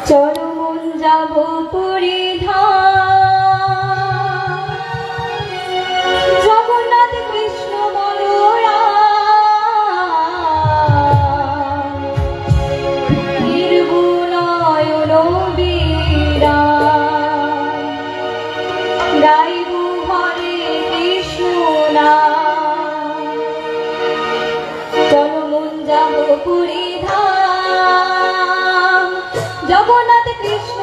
চলো মন যাব পরিধান, জগন্নাথ কৃষ্ণ বলরাম নির্গুণায়ন বিরাম, গাইব হরে কৃষ্ণ নাম। চলো মন যাব পরিধান, জগন্নাথ কৃষ্ণ